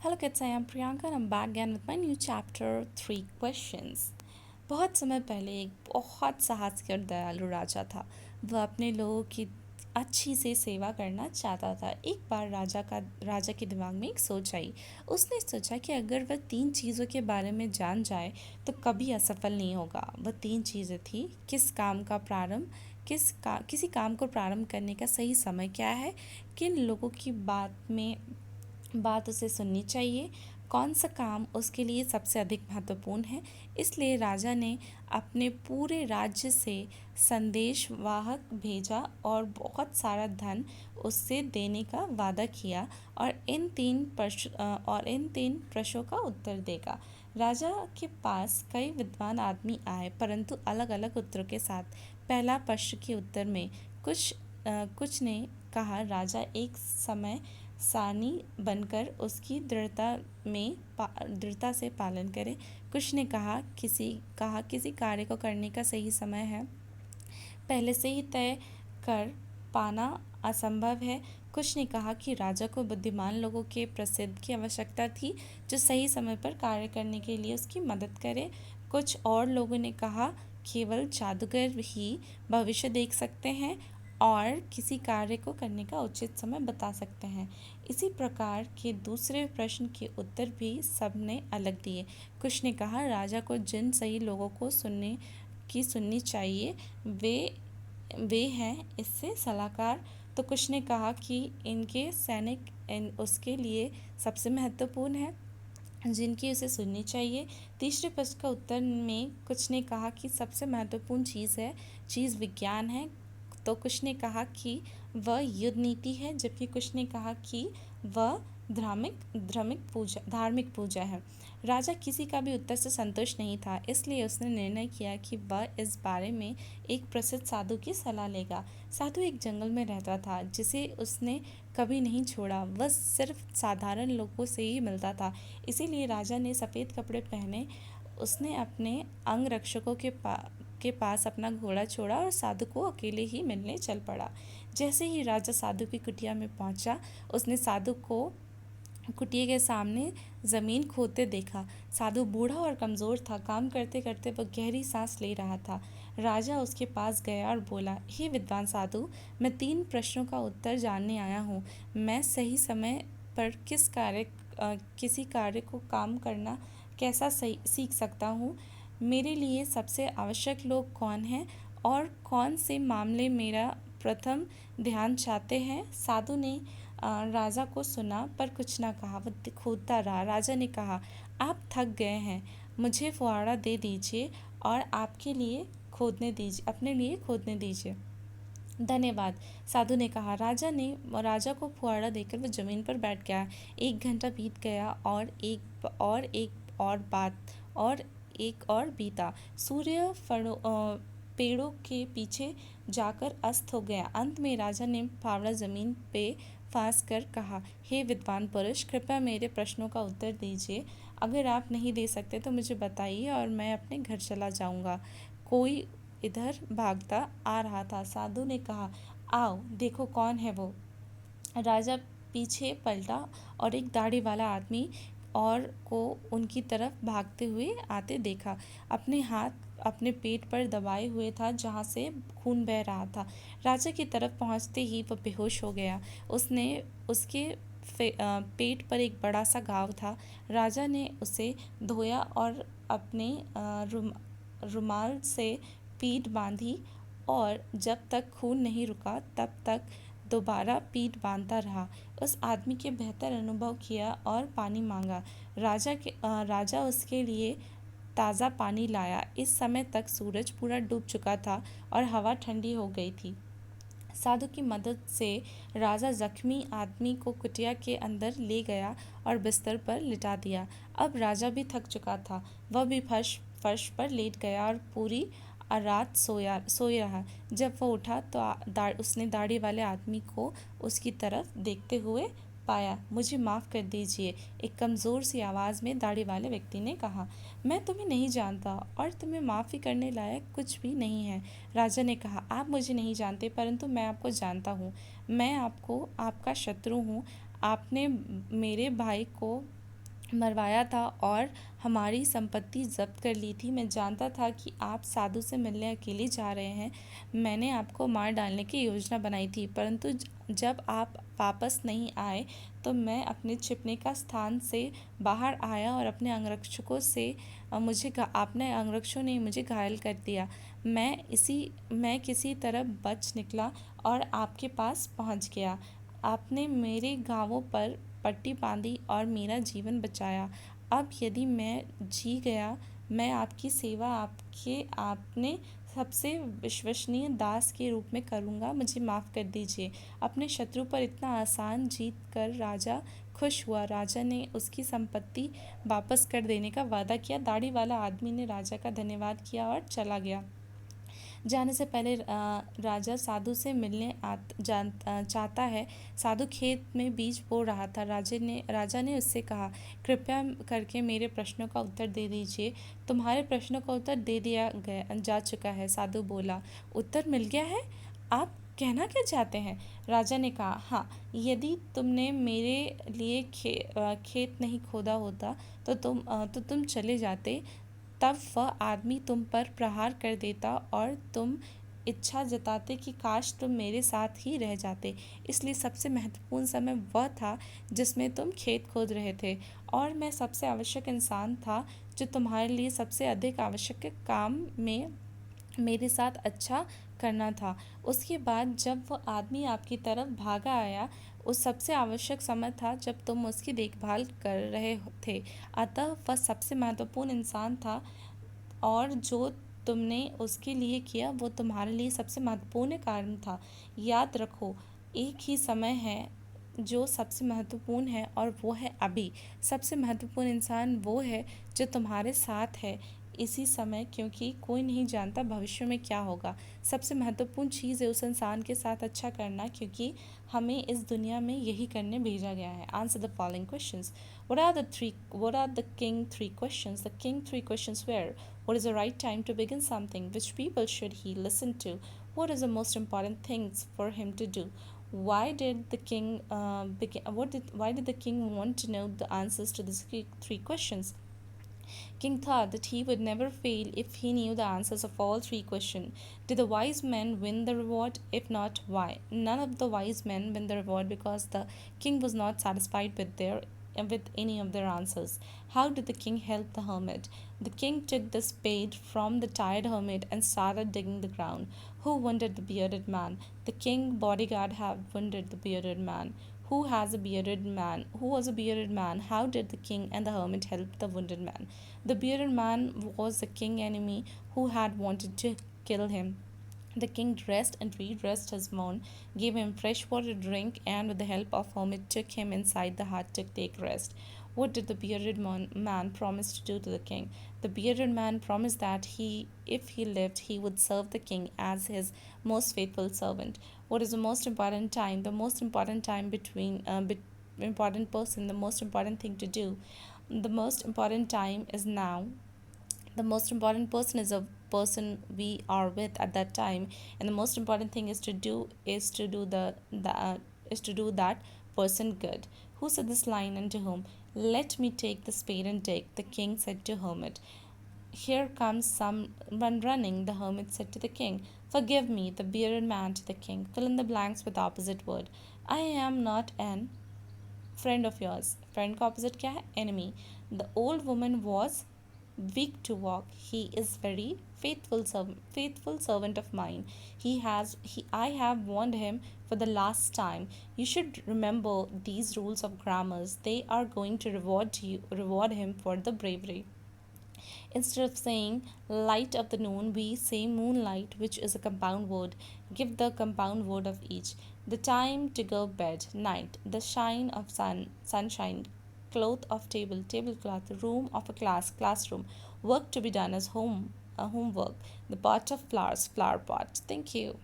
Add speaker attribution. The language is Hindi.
Speaker 1: Hello kids, I am Priyanka and I'm back again with my new chapter 3 questions. बहुत समय पहले एक बहुत साहसी और दयालु राजा था। वह अपने लोगों की अच्छी से सेवा करना चाहता था। एक बार राजा के दिमाग में एक सोच आई। उसने सोचा कि अगर वह 3 चीज़ों के बारे में जान जाए तो कभी असफल नहीं होगा। वह 3 चीज़ें थी: किसी काम को प्रारंभ करने का सही समय क्या है, किन लोगों की बात उसे सुननी चाहिए, कौन सा काम उसके लिए सबसे अधिक महत्वपूर्ण है। इसलिए राजा ने अपने पूरे राज्य से संदेशवाहक भेजा और बहुत सारा धन उससे देने का वादा किया और इन तीन प्रश्नों का उत्तर देगा। राजा के पास कई विद्वान आदमी आए, परंतु अलग अलग उत्तरों के साथ। पहला प्रश्न के उत्तर में कुछ ने कहा, राजा एक समय सानी बनकर उसकी दृढ़ता से पालन करे। कुछ ने किसी कार्य को करने का सही समय है पहले से ही तय कर पाना असंभव है। कुछ ने कहा कि राजा को बुद्धिमान लोगों के प्रसिद्ध की आवश्यकता थी जो सही समय पर कार्य करने के लिए उसकी मदद करे। कुछ और लोगों ने कहा केवल जादूगर ही भविष्य देख सकते हैं और किसी कार्य को करने का उचित समय बता सकते हैं। इसी प्रकार के दूसरे प्रश्न के उत्तर भी सबने अलग दिए। कुछ ने कहा राजा को जिन सही लोगों को सुननी चाहिए वे हैं इससे सलाहकार। तो कुछ ने कहा कि इनके सैनिक उसके लिए सबसे महत्वपूर्ण है जिनकी उसे सुननी चाहिए। तीसरे प्रश्न का उत्तर में कुछ ने कहा कि सबसे महत्वपूर्ण चीज़ विज्ञान है। तो कुछ ने कहा कि वह युद्ध नीति है, जबकि कुछ ने कहा कि वह धार्मिक पूजा है। राजा किसी का भी उत्तर से संतुष्ट नहीं था, इसलिए उसने निर्णय किया कि वह इस बारे में एक प्रसिद्ध साधु की सलाह लेगा। साधु एक जंगल में रहता था जिसे उसने कभी नहीं छोड़ा। वह सिर्फ साधारण लोगों से ही मिलता था, इसीलिए राजा ने सफ़ेद कपड़े पहने। उसने अपने अंगरक्षकों के पास अपना घोड़ा छोड़ा और साधु को अकेले ही मिलने चल पड़ा। जैसे ही राजा साधु की कुटिया में पहुंचा, उसने साधु को कुटिया के सामने ज़मीन खोदते देखा। साधु बूढ़ा और कमज़ोर था। काम करते करते वह गहरी सांस ले रहा था। राजा उसके पास गया और बोला, हे विद्वान साधु, मैं 3 प्रश्नों का उत्तर जानने आया हूँ। मैं सही समय पर किसी कार्य को काम करना कैसा सीख सकता हूँ। मेरे लिए सबसे आवश्यक लोग कौन हैं और कौन से मामले मेरा प्रथम ध्यान चाहते हैं। साधु ने राजा को सुना पर कुछ ना कहा। वह खोदता रहा। राजा ने कहा, आप थक गए हैं, मुझे फुहारा दे दीजिए और अपने लिए खोदने दीजिए। धन्यवाद, साधु ने कहा। राजा को फुहारा देकर वह जमीन पर बैठ गया। 1 घंटा बीत गया और एक और बीता। सूर्य पेड़ों के पीछे जाकर अस्त हो गया। अंत में राजा ने फावड़ा जमीन पे फांस कर कहा, हे विद्वान पुरुष, कृपया मेरे प्रश्नों का उत्तर दीजिए। अगर आप नहीं दे सकते तो मुझे बताइए और मैं अपने घर चला जाऊंगा। कोई इधर भागता आ रहा था। साधु ने कहा, आओ देखो कौन है वो। राजा पीछे पलटा और एक दाढ़ी वाला आदमी और को उनकी तरफ भागते हुए आते देखा। अपने हाथ अपने पेट पर दबाए हुए था जहाँ से खून बह रहा था। राजा की तरफ पहुँचते ही वह बेहोश हो गया। उसके पेट पर एक बड़ा सा घाव था। राजा ने उसे धोया और अपने रुमाल से पीठ बांधी और जब तक खून नहीं रुका तब तक दोबारा पीठ बांधता रहा। उस आदमी के बेहतर अनुभव किया और पानी मांगा। राजा उसके लिए ताज़ा पानी लाया। इस समय तक सूरज पूरा डूब चुका था और हवा ठंडी हो गई थी। साधु की मदद से राजा जख्मी आदमी को कुटिया के अंदर ले गया और बिस्तर पर लिटा दिया। अब राजा भी थक चुका था। वह भी फर्श पर लेट गया और पूरी रात सोया रहा। जब वह उठा तो उसने दाढ़ी वाले आदमी को उसकी तरफ देखते हुए पाया। मुझे माफ़ कर दीजिए, एक कमज़ोर सी आवाज़ में दाढ़ी वाले व्यक्ति ने कहा। मैं तुम्हें नहीं जानता और तुम्हें माफ़ी करने लायक कुछ भी नहीं है। राजा ने कहा, आप मुझे नहीं जानते परंतु मैं आपको जानता हूँ। मैं आपका शत्रु हूँ। आपने मेरे भाई को मरवाया था और हमारी संपत्ति जब्त कर ली थी। मैं जानता था कि आप साधु से मिलने अकेले जा रहे हैं। मैंने आपको मार डालने की योजना बनाई थी, परंतु जब आप वापस नहीं आए तो मैं अपने छिपने का स्थान से बाहर आया और अपने अंगरक्षकों से अपने अंगरक्षकों ने मुझे घायल कर दिया। मैं किसी तरह बच निकला और आपके पास पहुंच गया। आपने मेरे घावों पर पट्टी बांधी और मेरा जीवन बचाया। अब यदि मैं जी गया, मैं आपकी सेवा आपके आपने सबसे विश्वसनीय दास के रूप में करूँगा। मुझे माफ़ कर दीजिए। अपने शत्रु पर इतना आसान जीत कर राजा खुश हुआ। राजा ने उसकी संपत्ति वापस कर देने का वादा किया। दाढ़ी वाला आदमी ने राजा का धन्यवाद किया और चला गया। जाने से पहले राजा साधु से मिलने चाहता है। साधु खेत में बीज बो रहा था। राजा ने उससे कहा, कृपया करके मेरे प्रश्नों का उत्तर दे दीजिए। तुम्हारे प्रश्नों का उत्तर दे दिया गया जा चुका है, साधु बोला। उत्तर मिल गया है? आप कहना क्या चाहते हैं? राजा ने कहा, हाँ, यदि तुमने मेरे लिए खेत नहीं खोदा होता तो तुम चले जाते। तब वह आदमी तुम पर प्रहार कर देता और तुम इच्छा जताते कि काश तुम मेरे साथ ही रह जाते। इसलिए सबसे महत्वपूर्ण समय वह था जिसमें तुम खेत खोद रहे थे, और मैं सबसे आवश्यक इंसान था जो तुम्हारे लिए सबसे अधिक आवश्यक काम में मेरे साथ अच्छा करना था। उसके बाद जब वह आदमी आपकी तरफ भागा आया, उस सबसे आवश्यक समय था जब तुम उसकी देखभाल कर रहे थे। अतः वह सबसे महत्वपूर्ण इंसान था, और जो तुमने उसके लिए किया वो तुम्हारे लिए सबसे महत्वपूर्ण कारण था। याद रखो, एक ही समय है जो सबसे महत्वपूर्ण है, और वो है अभी। सबसे महत्वपूर्ण इंसान वो है जो तुम्हारे साथ है इसी समय, क्योंकि कोई नहीं जानता भविष्य में क्या होगा। सबसे महत्वपूर्ण चीज़ है उस इंसान के साथ अच्छा करना, क्योंकि हमें इस दुनिया में यही करने भेजा गया है। Answer the following questions. What are the king three questions? The king three questions were: what is the right time to begin something? Which people should he listen to? What is the most important things for him to do? Why did the king why did the king want to know the answers to these three questions? King thought that he would never fail if he knew the answers of all three questions. Did the wise men win the reward? If not, why? None of the wise men win the reward because the king was not satisfied with any of their answers. How did the king help the hermit? The king took the spade from the tired hermit and started digging the ground. Who wounded the bearded man? The king bodyguard had wounded the bearded man. Who was a bearded man? How did the king and the hermit help the wounded man? The bearded man was the king's enemy who had wanted to kill him. The king dressed and redressed his wound, gave him fresh water to drink, and with the help of hermit took him inside the hut to take rest. What did the man promise to do to the king? The bearded man promised that if he lived, he would serve the king as his most faithful servant. What is the most important time? The most important time important person, the most important thing to do. The most important time is now. The most important person is a person we are with at that time, and the most important thing is to do that person good. Who said this line, and to whom? Let me take the spade and dig, the king said to hermit. Here comes someone running, the hermit said to the king. Forgive me, the bearded man to the king. Fill in the blanks with the opposite word. I am not an friend of yours. Friend का opposite क्या है? Enemy. The old woman was weak to walk. He is very faithful servant of mine. I have warned him for the last time. You should remember these rules of grammars. They are going to reward him for the bravery. Instead of saying light of the noon, we say moonlight, which is a compound word. Give the compound word of each. The time to go bed, night. The shine of sunshine. Cloth of table, tablecloth. Room of a classroom. Work to be done as homework. The pot of flowers, flower pot. Thank you.